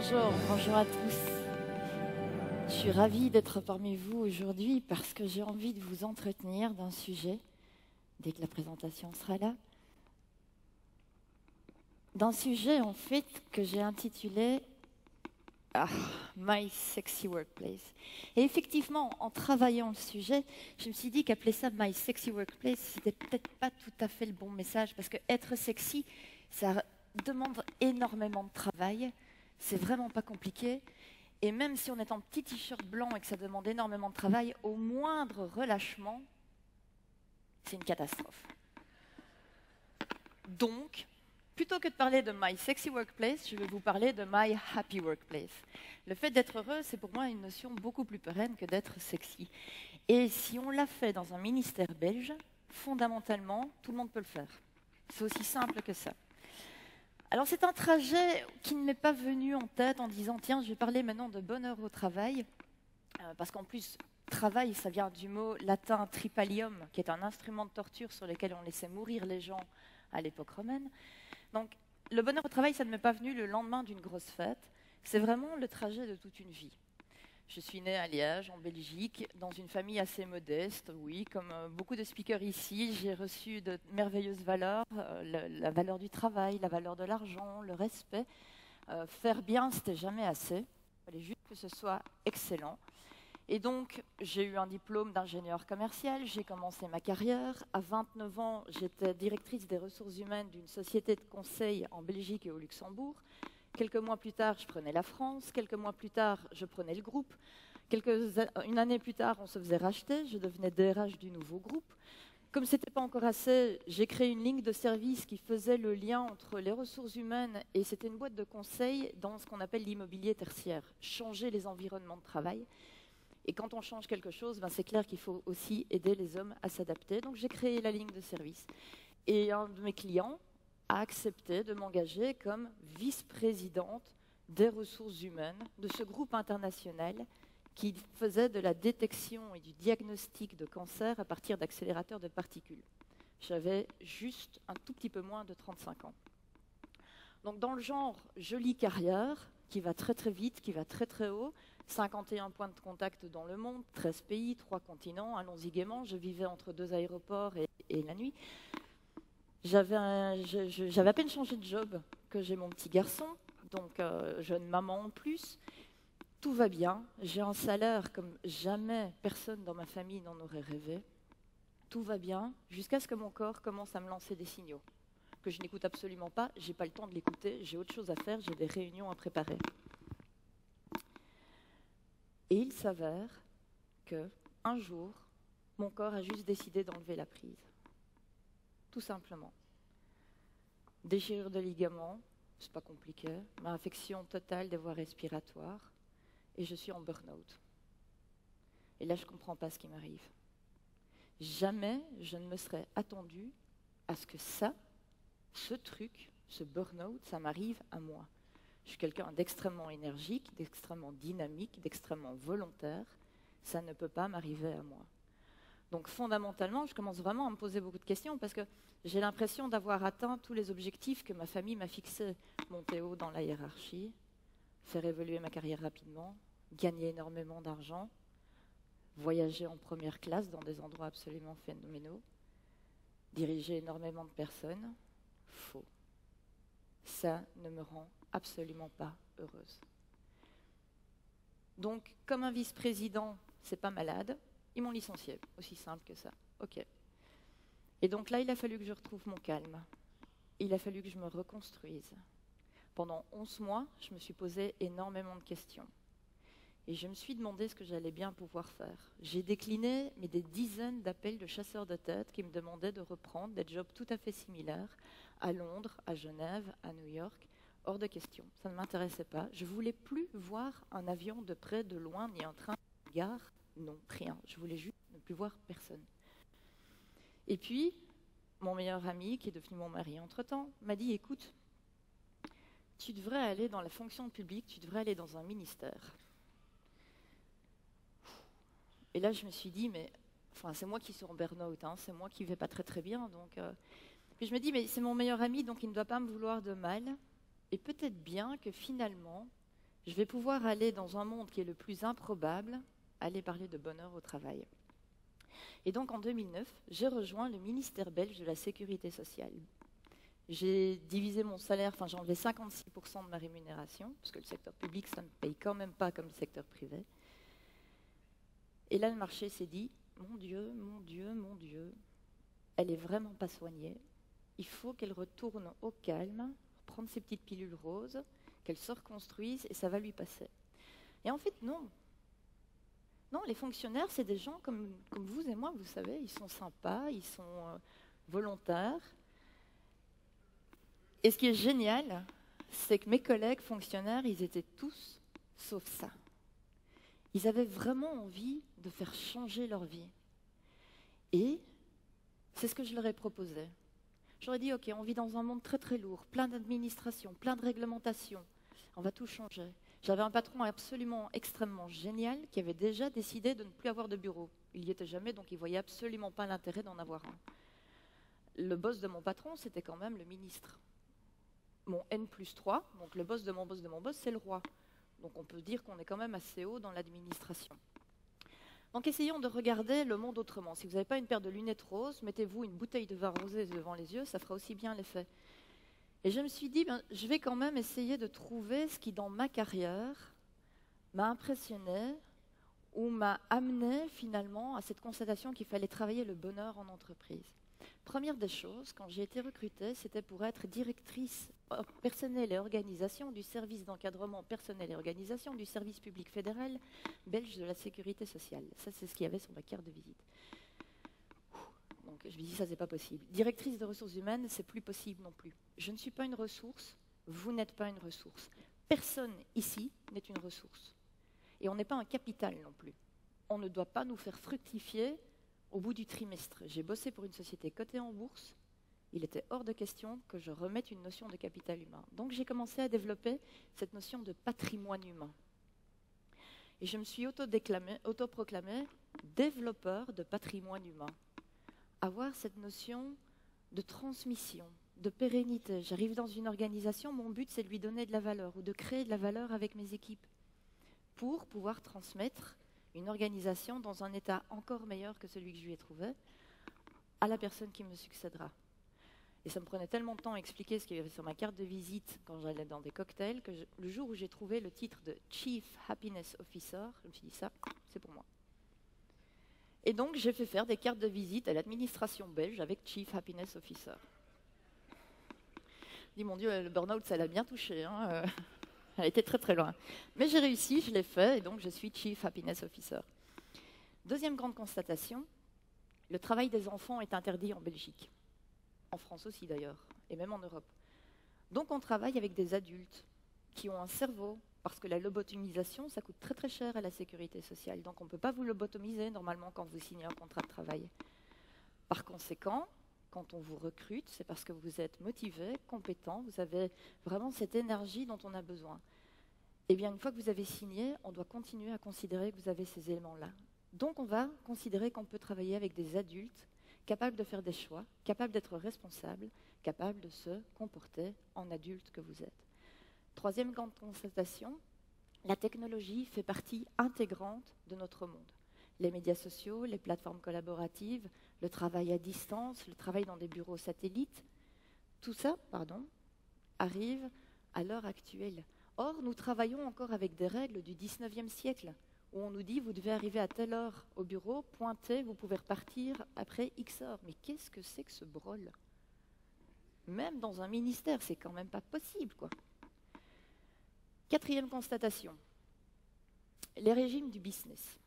Bonjour, bonjour à tous. Je suis ravie d'être parmi vous aujourd'hui parce que j'ai envie de vous entretenir d'un sujet, dès que la présentation sera là, d'un sujet en fait que j'ai intitulé My Sexy Workplace. Et effectivement, en travaillant le sujet, je me suis dit qu'appeler ça My Sexy Workplace, c'était peut-être pas tout à fait le bon message parce que être sexy, ça demande énormément de travail. C'est vraiment pas compliqué. Et même si on est en petit t-shirt blanc et que ça demande énormément de travail, au moindre relâchement, c'est une catastrophe. Donc, plutôt que de parler de My Sexy Workplace, je vais vous parler de My Happy Workplace. Le fait d'être heureux, c'est pour moi une notion beaucoup plus pérenne que d'être sexy. Et si on l'a fait dans un ministère belge, fondamentalement, tout le monde peut le faire. C'est aussi simple que ça. Alors c'est un trajet qui ne m'est pas venu en tête en disant « Tiens, je vais parler maintenant de bonheur au travail », parce qu'en plus, travail, ça vient du mot latin « tripalium », qui est un instrument de torture sur lequel on laissait mourir les gens à l'époque romaine. Donc le bonheur au travail, ça ne m'est pas venu le lendemain d'une grosse fête, c'est vraiment le trajet de toute une vie. Je suis née à Liège, en Belgique, dans une famille assez modeste. Oui, comme beaucoup de speakers ici, j'ai reçu de merveilleuses valeurs, la valeur du travail, la valeur de l'argent, le respect. Faire bien, c'était jamais assez. Il fallait juste que ce soit excellent. Et donc, j'ai eu un diplôme d'ingénieur commercial, j'ai commencé ma carrière. À 29 ans, j'étais directrice des ressources humaines d'une société de conseil en Belgique et au Luxembourg. Quelques mois plus tard, je prenais la France. Quelques mois plus tard, je prenais le groupe. Une année plus tard, on se faisait racheter. Je devenais DRH du nouveau groupe. Comme ce n'était pas encore assez, j'ai créé une ligne de service qui faisait le lien entre les ressources humaines et c'était une boîte de conseil dans ce qu'on appelle l'immobilier tertiaire, changer les environnements de travail. Et quand on change quelque chose, c'est clair qu'il faut aussi aider les hommes à s'adapter. Donc j'ai créé la ligne de service. Et un de mes clients a accepté de m'engager comme vice-présidente des ressources humaines de ce groupe international qui faisait de la détection et du diagnostic de cancer à partir d'accélérateurs de particules. J'avais juste un tout petit peu moins de 35 ans. Donc dans le genre jolie carrière, qui va très très vite, qui va très très haut, 51 points de contact dans le monde, 13 pays, 3 continents, allons-y gaiement, je vivais entre 2 aéroports et la nuit. J'avais à peine changé de job que j'ai mon petit garçon, donc jeune maman en plus. Tout va bien, j'ai un salaire comme jamais personne dans ma famille n'en aurait rêvé. Tout va bien jusqu'à ce que mon corps commence à me lancer des signaux que je n'écoute absolument pas, j'ai pas le temps de l'écouter, j'ai autre chose à faire, j'ai des réunions à préparer. Et il s'avère que un jour, mon corps a juste décidé d'enlever la prise. Tout simplement. Déchirure de ligaments, c'est pas compliqué, ma infection totale des voies respiratoires, et je suis en burn-out. Et là, je ne comprends pas ce qui m'arrive. Jamais je ne me serais attendue à ce que ce truc, ce burn-out, ça m'arrive à moi. Je suis quelqu'un d'extrêmement énergique, d'extrêmement dynamique, d'extrêmement volontaire. Ça ne peut pas m'arriver à moi. Donc fondamentalement, je commence vraiment à me poser beaucoup de questions parce que j'ai l'impression d'avoir atteint tous les objectifs que ma famille m'a fixés. Monter haut dans la hiérarchie, faire évoluer ma carrière rapidement, gagner énormément d'argent, voyager en première classe dans des endroits absolument phénoménaux, diriger énormément de personnes. Faux. Ça ne me rend absolument pas heureuse. Donc, comme un vice-président, c'est pas malade, ils m'ont licencié, aussi simple que ça. Ok. Et donc là, il a fallu que je retrouve mon calme. Il a fallu que je me reconstruise. Pendant 11 mois, je me suis posé énormément de questions. Et je me suis demandé ce que j'allais bien pouvoir faire. J'ai décliné des dizaines d'appels de chasseurs de tête qui me demandaient de reprendre des jobs tout à fait similaires à Londres, à Genève, à New York. Hors de question, ça ne m'intéressait pas. Je ne voulais plus voir un avion de près, de loin, ni un train de gare. Non, rien. Je voulais juste ne plus voir personne. Et puis, mon meilleur ami, qui est devenu mon mari entre-temps, m'a dit « Écoute, tu devrais aller dans la fonction publique, tu devrais aller dans un ministère. » Et là, je me suis dit, mais c'est moi qui suis en burn-out, c'est moi qui ne vais pas très très bien. Donc, puis je me dis, mais c'est mon meilleur ami, donc il ne doit pas me vouloir de mal. Et peut-être bien que finalement, je vais pouvoir aller dans un monde qui est le plus improbable, aller parler de bonheur au travail. Et donc en 2009, j'ai rejoint le ministère belge de la Sécurité sociale. J'ai divisé mon salaire, enfin j'ai enlevé 56% de ma rémunération, parce que le secteur public, ça ne paye quand même pas comme le secteur privé. Et là, le marché s'est dit, mon Dieu, mon Dieu, mon Dieu, elle est vraiment pas soignée. Il faut qu'elle retourne au calme, prendre ses petites pilules roses, qu'elle se reconstruise et ça va lui passer. Et en fait, non. Non, les fonctionnaires, c'est des gens comme vous et moi, vous savez, ils sont sympas, ils sont volontaires. Et ce qui est génial, c'est que mes collègues fonctionnaires, ils étaient tous sauf ça. Ils avaient vraiment envie de faire changer leur vie. Et c'est ce que je leur ai proposé. J'aurais dit, ok, on vit dans un monde très très lourd, plein d'administration, plein de réglementations. On va tout changer. J'avais un patron absolument extrêmement génial qui avait déjà décidé de ne plus avoir de bureau. Il n'y était jamais, donc il ne voyait absolument pas l'intérêt d'en avoir un. Le boss de mon patron, c'était quand même le ministre. Mon N+3, donc le boss de mon boss, c'est le roi. Donc on peut dire qu'on est quand même assez haut dans l'administration. Donc essayons de regarder le monde autrement. Si vous n'avez pas une paire de lunettes roses, mettez-vous une bouteille de vin rosé devant les yeux, ça fera aussi bien l'effet. Et je me suis dit, je vais quand même essayer de trouver ce qui, dans ma carrière, m'a impressionné ou m'a amené finalement à cette constatation qu'il fallait travailler le bonheur en entreprise. Première des choses, quand j'ai été recrutée, c'était pour être directrice personnel et organisation du service d'encadrement personnel et organisation du service public fédéral belge de la sécurité sociale. Ça, c'est ce qu'il y avait sur ma carte de visite. Donc, je me dis, ça, c'est pas possible. Directrice de ressources humaines, c'est plus possible non plus. Je ne suis pas une ressource, vous n'êtes pas une ressource. Personne ici n'est une ressource. Et on n'est pas un capital non plus. On ne doit pas nous faire fructifier au bout du trimestre. J'ai bossé pour une société cotée en bourse. Il était hors de question que je remette une notion de capital humain. Donc j'ai commencé à développer cette notion de patrimoine humain. Et je me suis autoproclamée développeur de patrimoine humain. Avoir cette notion de transmission, de pérennité. J'arrive dans une organisation, mon but c'est de lui donner de la valeur ou de créer de la valeur avec mes équipes pour pouvoir transmettre une organisation dans un état encore meilleur que celui que je lui ai trouvé à la personne qui me succédera. Et ça me prenait tellement de temps à expliquer ce qu'il y avait sur ma carte de visite quand j'allais dans des cocktails que le jour où j'ai trouvé le titre de Chief Happiness Officer, je me suis dit ça, c'est pour moi. Et donc j'ai fait faire des cartes de visite à l'administration belge avec Chief Happiness Officer. Je dis mon Dieu, le burn-out ça l'a bien touché, hein. Elle était très très loin. Mais j'ai réussi, je l'ai fait, et donc je suis Chief Happiness Officer. Deuxième grande constatation, le travail des enfants est interdit en Belgique. En France aussi d'ailleurs, et même en Europe. Donc on travaille avec des adultes qui ont un cerveau, parce que la lobotomisation, ça coûte très très cher à la sécurité sociale. Donc on ne peut pas vous lobotomiser normalement quand vous signez un contrat de travail. Par conséquent, quand on vous recrute, c'est parce que vous êtes motivé, compétent, vous avez vraiment cette énergie dont on a besoin. Et bien, une fois que vous avez signé, on doit continuer à considérer que vous avez ces éléments-là. Donc, on va considérer qu'on peut travailler avec des adultes capables de faire des choix, capables d'être responsables, capables de se comporter en adulte que vous êtes. Troisième grande constatation, la technologie fait partie intégrante de notre monde. Les médias sociaux, les plateformes collaboratives, le travail à distance, le travail dans des bureaux satellites, tout ça, arrive à l'heure actuelle. Or, nous travaillons encore avec des règles du 19e siècle, où on nous dit, vous devez arriver à telle heure au bureau, pointer, vous pouvez repartir après X heures. Mais qu'est-ce que c'est que ce brol? Même dans un ministère, c'est quand même pas possible, quoi. Quatrième constatation, les régimes du business.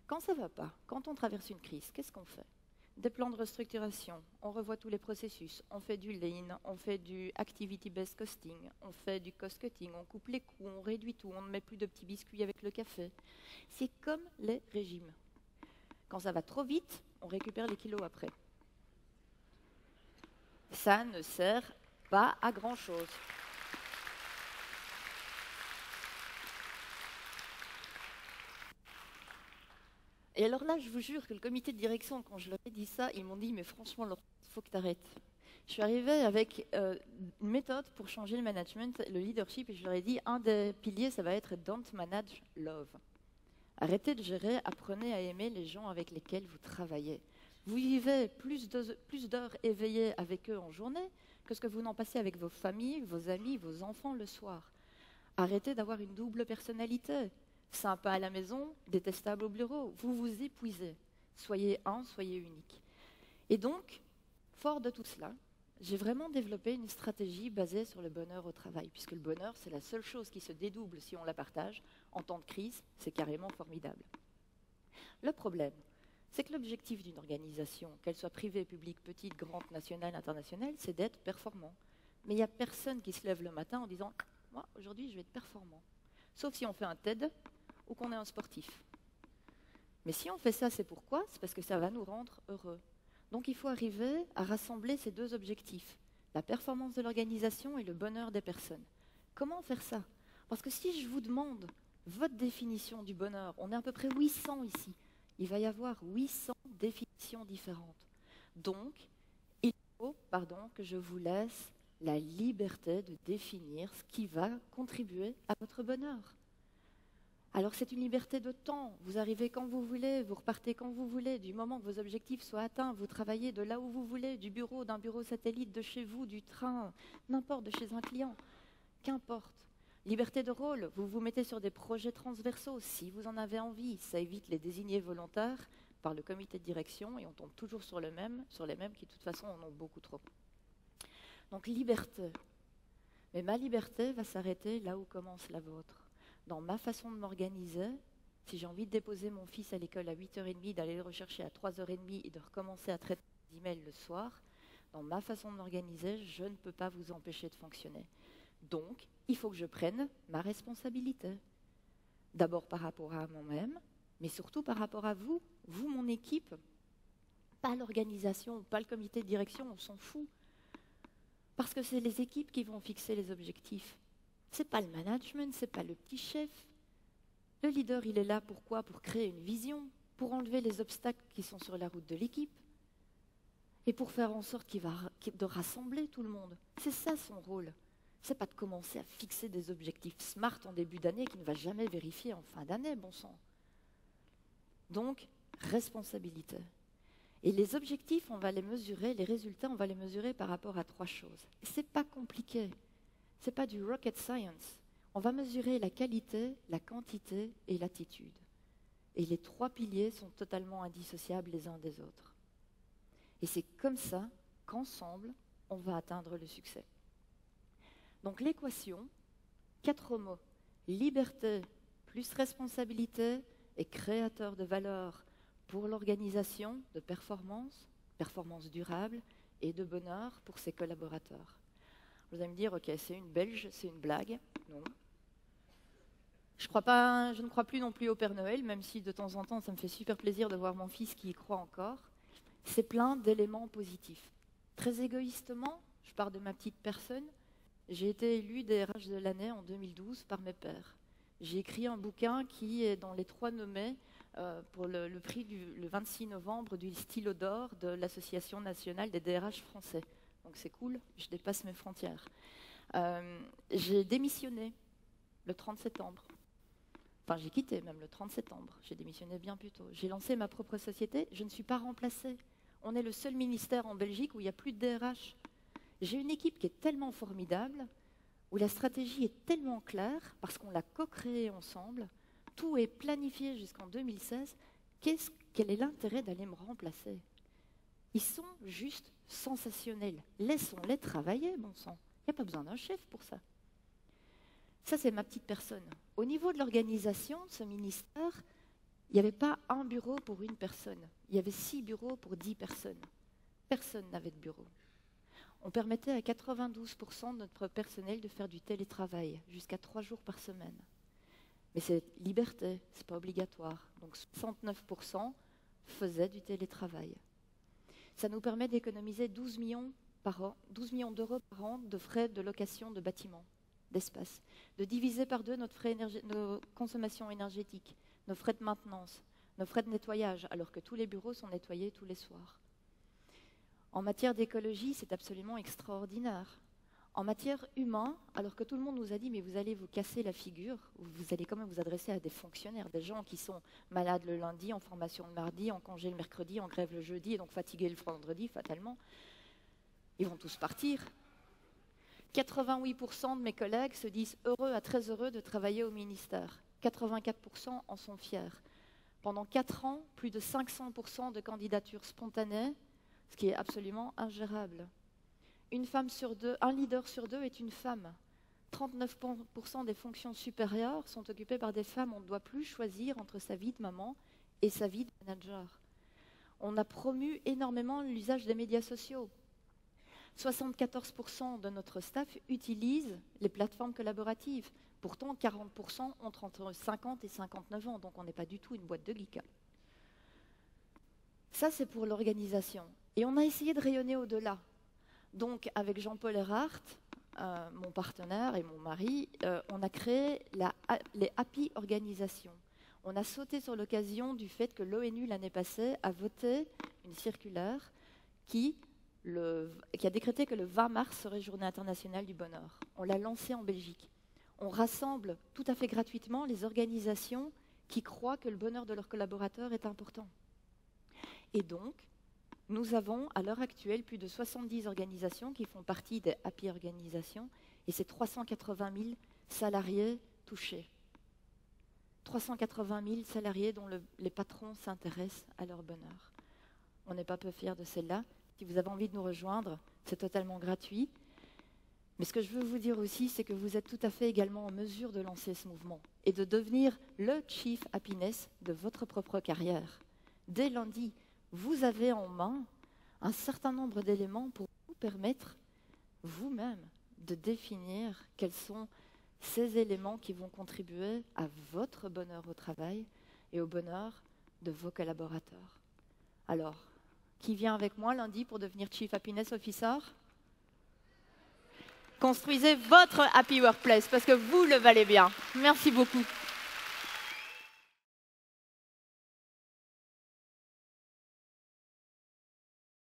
Quand ça ne va pas, quand on traverse une crise, qu'est-ce qu'on fait? Des plans de restructuration, on revoit tous les processus, on fait du lean, on fait du activity-based costing, on fait du cost-cutting, on coupe les coûts, on réduit tout, on ne met plus de petits biscuits avec le café. C'est comme les régimes. Quand ça va trop vite, on récupère les kilos après. Ça ne sert pas à grand-chose. Et alors là, je vous jure que le comité de direction, quand je leur ai dit ça, ils m'ont dit « Mais franchement, Laurent, il faut que tu arrêtes. Je suis arrivée avec une méthode pour changer le management, le leadership, et je leur ai dit, un des piliers, ça va être Don't manage, love. Arrêtez de gérer, apprenez à aimer les gens avec lesquels vous travaillez. Vous vivez plus d'heures éveillées avec eux en journée que ce que vous n'en passez avec vos familles, vos amis, vos enfants le soir. Arrêtez d'avoir une double personnalité. Sympa à la maison, détestable au bureau. Vous vous épuisez. Soyez un, soyez unique. Et donc, fort de tout cela, j'ai vraiment développé une stratégie basée sur le bonheur au travail, puisque le bonheur, c'est la seule chose qui se dédouble si on la partage. En temps de crise, c'est carrément formidable. Le problème, c'est que l'objectif d'une organisation, qu'elle soit privée, publique, petite, grande, nationale, internationale, c'est d'être performant. Mais il n'y a personne qui se lève le matin en disant « Moi, aujourd'hui, je vais être performant ». Sauf si on fait un TED ou qu'on est un sportif. Mais si on fait ça, c'est pourquoi? C'est parce que ça va nous rendre heureux. Donc il faut arriver à rassembler ces deux objectifs, la performance de l'organisation et le bonheur des personnes. Comment faire ça? Parce que si je vous demande votre définition du bonheur, on est à peu près 800 ici, il va y avoir 800 définitions différentes. Donc, il faut, que je vous laisse la liberté de définir ce qui va contribuer à votre bonheur. Alors c'est une liberté de temps, vous arrivez quand vous voulez, vous repartez quand vous voulez, du moment que vos objectifs soient atteints, vous travaillez de là où vous voulez, du bureau, d'un bureau satellite, de chez vous, du train, n'importe, de chez un client, qu'importe. Liberté de rôle, vous vous mettez sur des projets transversaux si vous en avez envie, ça évite les désignés volontaires par le comité de direction et on tombe toujours sur les mêmes qui de toute façon en ont beaucoup trop. Donc liberté, mais ma liberté va s'arrêter là où commence la vôtre. Dans ma façon de m'organiser, si j'ai envie de déposer mon fils à l'école à 8h30, d'aller le rechercher à 3h30 et de recommencer à traiter des emails le soir, dans ma façon de m'organiser, je ne peux pas vous empêcher de fonctionner. Donc, il faut que je prenne ma responsabilité. D'abord par rapport à moi-même, mais surtout par rapport à vous, mon équipe. Pas l'organisation, pas le comité de direction, on s'en fout. Parce que c'est les équipes qui vont fixer les objectifs. Ce n'est pas le management, ce n'est pas le petit chef. Le leader, il est là pourquoi? Pour créer une vision, pour enlever les obstacles qui sont sur la route de l'équipe et pour faire en sorte de rassembler tout le monde. C'est ça son rôle. Ce n'est pas de commencer à fixer des objectifs smart en début d'année qui ne va jamais vérifier en fin d'année, bon sang. Donc, responsabilité. Et les objectifs, on va les mesurer, les résultats, on va les mesurer par rapport à 3 choses. Ce n'est pas compliqué. Ce n'est pas du rocket science. On va mesurer la qualité, la quantité et l'attitude. Et les 3 piliers sont totalement indissociables les uns des autres. Et c'est comme ça qu'ensemble, on va atteindre le succès. Donc l'équation, 4 mots, liberté plus responsabilité et créateur de valeur pour l'organisation de performance, performance durable et de bonheur pour ses collaborateurs. Vous allez me dire, ok, c'est une Belge, c'est une blague. Non. Je ne crois plus non plus au Père Noël, même si de temps en temps, ça me fait super plaisir de voir mon fils qui y croit encore. C'est plein d'éléments positifs. Très égoïstement, je pars de ma petite personne, j'ai été élue DRH de l'année en 2012 par mes pairs. J'ai écrit un bouquin qui est dans les 3 nommés pour le prix le 26 novembre du stylo d'or de l'Association nationale des DRH français. Donc c'est cool, je dépasse mes frontières. J'ai démissionné le 30 septembre. Enfin, j'ai quitté même le 30 septembre. J'ai démissionné bien plus tôt. J'ai lancé ma propre société. Je ne suis pas remplacée. On est le seul ministère en Belgique où il n'y a plus de DRH. J'ai une équipe qui est tellement formidable, où la stratégie est tellement claire, parce qu'on l'a co-créée ensemble. Tout est planifié jusqu'en 2016. Quel est l'intérêt d'aller me remplacer? Ils sont juste sensationnels. Laissons-les travailler, bon sang. Il n'y a pas besoin d'un chef pour ça. Ça, c'est ma petite personne. Au niveau de l'organisation de ce ministère, il n'y avait pas un bureau pour une personne. Il y avait 6 bureaux pour 10 personnes. Personne n'avait de bureau. On permettait à 92% de notre personnel de faire du télétravail, jusqu'à 3 jours par semaine. Mais c'est liberté, ce n'est pas obligatoire. Donc 69% faisaient du télétravail. Ça nous permet d'économiser 12 millions d'euros par an de frais de location de bâtiments, d'espace, de diviser par 2 nos consommations énergétiques, nos frais de maintenance, nos frais de nettoyage, alors que tous les bureaux sont nettoyés tous les soirs. En matière d'écologie, c'est absolument extraordinaire. En matière humaine, alors que tout le monde nous a dit « mais vous allez vous casser la figure, vous allez quand même vous adresser à des fonctionnaires, des gens qui sont malades le lundi, en formation le mardi, en congé le mercredi, en grève le jeudi, et donc fatigués le vendredi, fatalement. Ils vont tous partir. » 88% de mes collègues se disent heureux à très heureux de travailler au ministère. 84% en sont fiers. Pendant 4 ans, plus de 500% de candidatures spontanées, ce qui est absolument ingérable. Un leader sur 2 est une femme. 39% des fonctions supérieures sont occupées par des femmes. On ne doit plus choisir entre sa vie de maman et sa vie de manager. On a promu énormément l'usage des médias sociaux. 74% de notre staff utilise les plateformes collaboratives. Pourtant, 40% ont entre 50 et 59 ans, donc on n'est pas du tout une boîte de geeks. Ça, c'est pour l'organisation. Et on a essayé de rayonner au-delà. Donc, avec Jean-Paul Erhardt, mon partenaire et mon mari, on a créé les Happy Organisations. On a sauté sur l'occasion du fait que l'ONU, l'année passée, a voté une circulaire qui a décrété que le 20 mars serait Journée internationale du bonheur. On l'a lancée en Belgique. On rassemble tout à fait gratuitement les organisations qui croient que le bonheur de leurs collaborateurs est important. Et donc, nous avons à l'heure actuelle plus de 70 organisations qui font partie des Happy Organisations et c'est 380 000 salariés touchés. 380 000 salariés dont les patrons s'intéressent à leur bonheur. On n'est pas peu fiers de celle-là. Si vous avez envie de nous rejoindre, c'est totalement gratuit. Mais ce que je veux vous dire aussi, c'est que vous êtes tout à fait également en mesure de lancer ce mouvement et de devenir le Chief Happiness de votre propre carrière. Dès lundi, vous avez en main un certain nombre d'éléments pour vous permettre vous-même de définir quels sont ces éléments qui vont contribuer à votre bonheur au travail et au bonheur de vos collaborateurs. Alors, qui vient avec moi lundi pour devenir Chief Happiness Officer ? Construisez votre Happy Workplace parce que vous le valez bien. Merci beaucoup.